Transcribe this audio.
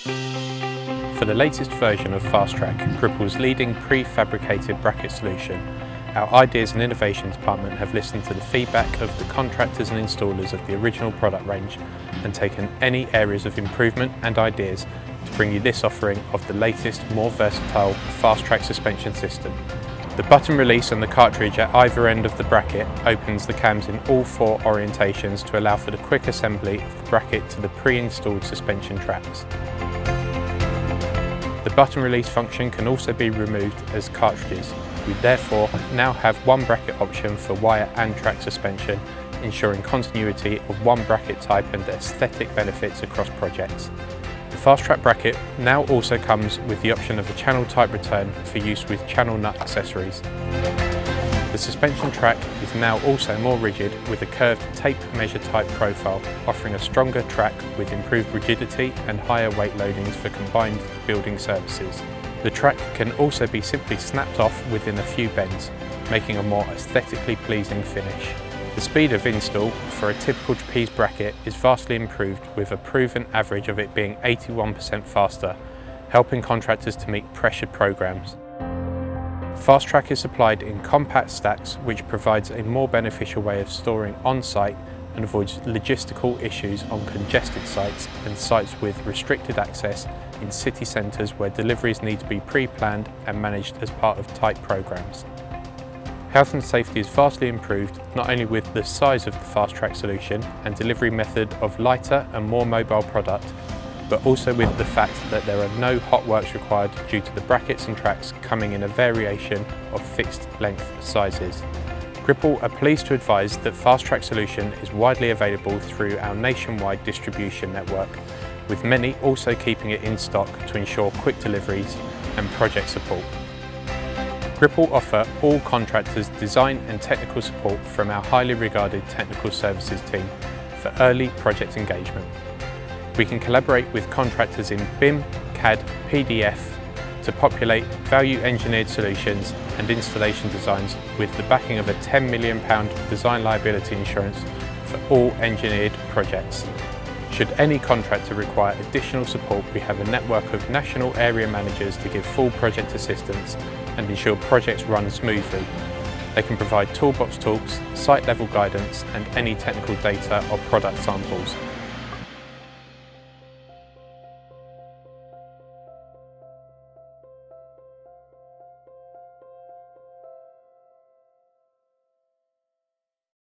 For the latest version of FastTrack, Gripple's leading prefabricated bracket solution, our Ideas and Innovation department have listened to the feedback of the contractors and installers of the original product range and taken any areas of improvement and ideas to bring you this offering of the latest, more versatile FastTrack suspension system. The button release on the cartridge at either end of the bracket opens the cams in all 4 orientations to allow for the quick assembly of the bracket to the pre-installed suspension tracks. The button release function can also be removed as cartridges. We therefore now have one bracket option for wire and track suspension, ensuring continuity of one bracket type and aesthetic benefits across projects. The FastTrack bracket now also comes with the option of a channel type return for use with channel nut accessories. The suspension track is now also more rigid with a curved tape measure type profile, offering a stronger track with improved rigidity and higher weight loadings for combined building services. The track can also be simply snapped off within a few bends, making a more aesthetically pleasing finish. The speed of install for a typical trapeze bracket is vastly improved, with a proven average of it being 81% faster, helping contractors to meet pressured programs. FastTrack is supplied in compact stacks, which provides a more beneficial way of storing on-site and avoids logistical issues on congested sites and sites with restricted access in city centres where deliveries need to be pre-planned and managed as part of tight programs. Health and safety is vastly improved, not only with the size of the FastTrack solution and delivery method of lighter and more mobile product, but also with the fact that there are no hot works required due to the brackets and tracks coming in a variation of fixed length sizes. Gripple are pleased to advise that FastTrack solution is widely available through our nationwide distribution network, with many also keeping it in stock to ensure quick deliveries and project support. Gripple offer all contractors design and technical support from our highly regarded technical services team for early project engagement. We can collaborate with contractors in BIM, CAD, PDF to populate value engineered solutions and installation designs with the backing of a £10 million design liability insurance for all engineered projects. Should any contractor require additional support, we have a network of national area managers to give full project assistance and ensure projects run smoothly. They can provide toolbox talks, site level guidance and any technical data or product samples.